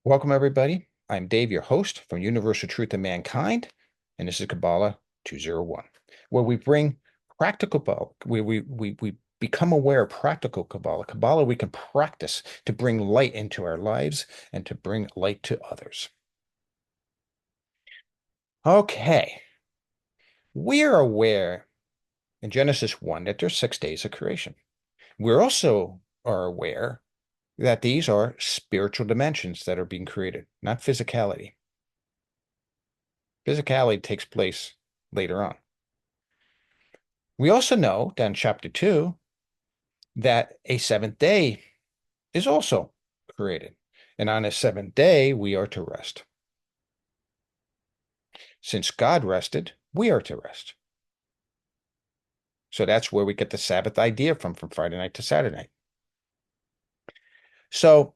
Welcome, everybody. I'm Dave, your host from Universal Truth of Mankind, and this is Kabbalah 201, where we bring practical Kabbalah. We become aware of practical Kabbalah. Kabbalah we can practice to bring light into our lives and to bring light to others. Okay, we are aware in Genesis 1 that there's 6 days of creation. We're also are aware that these are spiritual dimensions that are being created, not physicality. Physicality takes place later on. We also know down in chapter 2 that a seventh day is also created. And on a seventh day, we are to rest. Since God rested, we are to rest. So that's where we get the Sabbath idea from Friday night to Saturday night. So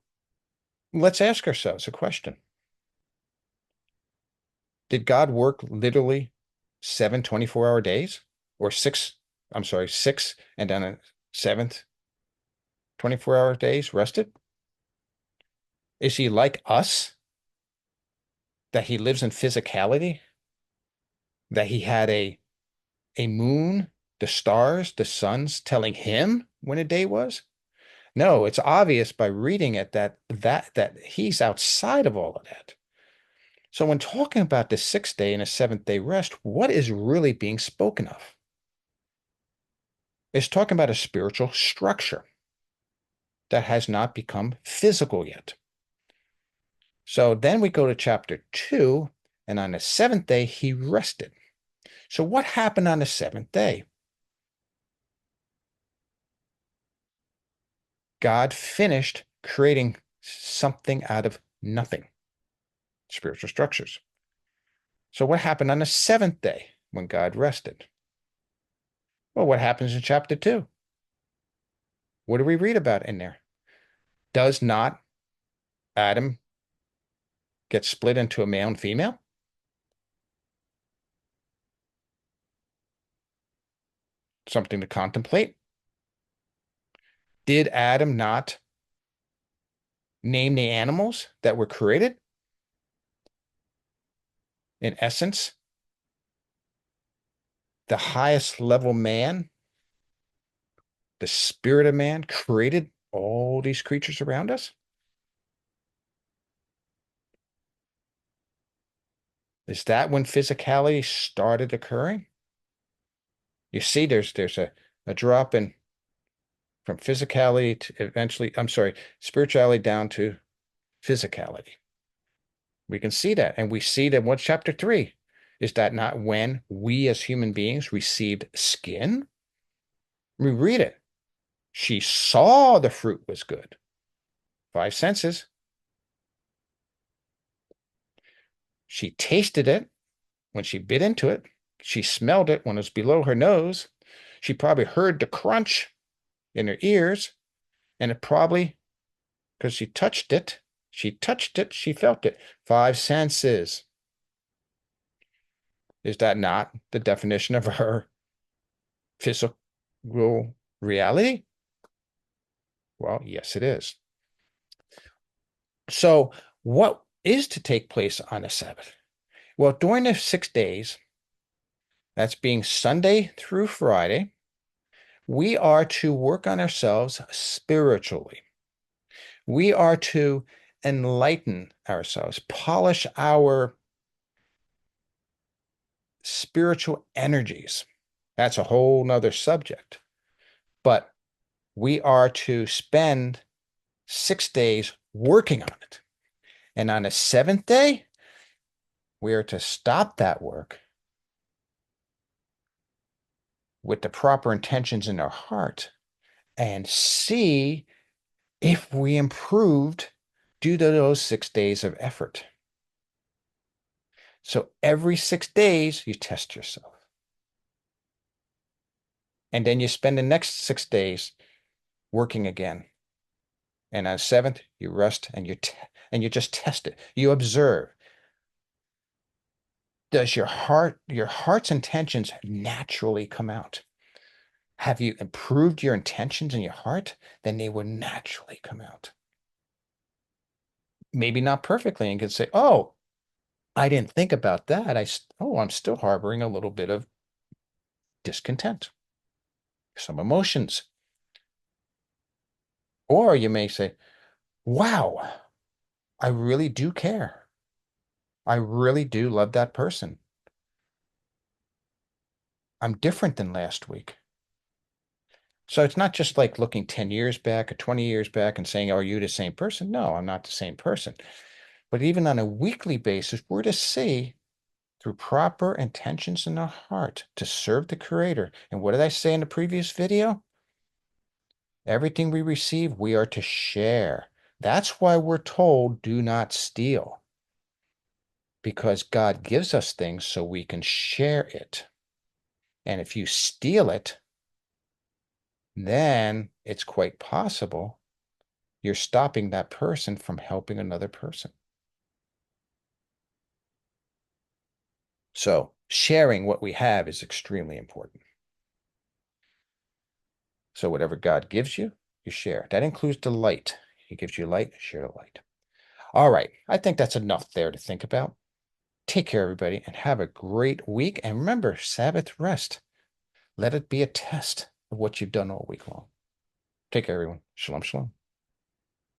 let's ask ourselves a question. Did God work literally 7 24-hour days? Or six, and then a seventh 24-hour days rested? Is he like us, that he lives in physicality? That he had a moon, the stars, the suns telling him when a day was? No, it's obvious by reading it that he's outside of all of that. So when talking about the sixth day and a seventh day rest, what is really being spoken of? It's talking about a spiritual structure that has not become physical yet. So then we go to chapter 2, and on the seventh day he rested. So what happened on the seventh day? God finished creating something out of nothing, spiritual structures. So what happened on the seventh day when God rested? Well, what happens in chapter 2? What do we read about in there? Does not Adam get split into a male and female? Something to contemplate. Did Adam not name the animals that were created? In essence, the highest level man, the spirit of man, created all these creatures around us? Is that when physicality started occurring? You see, there's a drop in from physicality to eventually, I'm sorry, spirituality down to physicality. We can see that. And we see that what chapter 3 is that not when we as human beings received skin? We read it. She saw the fruit was good. 5 senses. She tasted it when she bit into it. She smelled it when it was below her nose. She probably heard the crunch in her ears. And it probably, because she felt it. 5 senses. Is that not the definition of her physical reality? Well, yes, it is. So, what is to take place on the Sabbath? Well, during the 6 days, that's being Sunday through Friday, we are to work on ourselves spiritually. We are to enlighten ourselves, polish our spiritual energies. That's a whole nother subject. But we are to spend 6 days working on it. And on the seventh day, we are to stop that work with the proper intentions in our heart and see if we improved due to those 6 days of effort. So every 6 days, you test yourself. And then you spend the next 6 days working again. And on seventh, you rest and you just test it. You observe. Does your heart's intentions naturally come out? Have you improved your intentions in your heart? Then they will naturally come out. maybe not perfectly and can say, oh, I didn't think about that. I'm still harboring a little bit of discontent, some emotions. Or you may say, wow, I really do care. I really do love that person. I'm different than last week. So it's not just like looking 10 years back or 20 years back and saying, are you the same person? No, I'm not the same person. But even on a weekly basis, we're to see through proper intentions in our heart to serve the Creator. And what did I say in the previous video? Everything we receive, we are to share. That's why we're told, do not steal, because God gives us things so we can share it. And if you steal it, then it's quite possible you're stopping that person from helping another person. So sharing what we have is extremely important. So whatever God gives you, you share. That includes the light. He gives you light, share the light. All right. I think that's enough there to think about. Take care, everybody, and have a great week. And remember, Sabbath rest. Let it be a test of what you've done all week long. Take care, everyone. Shalom, shalom.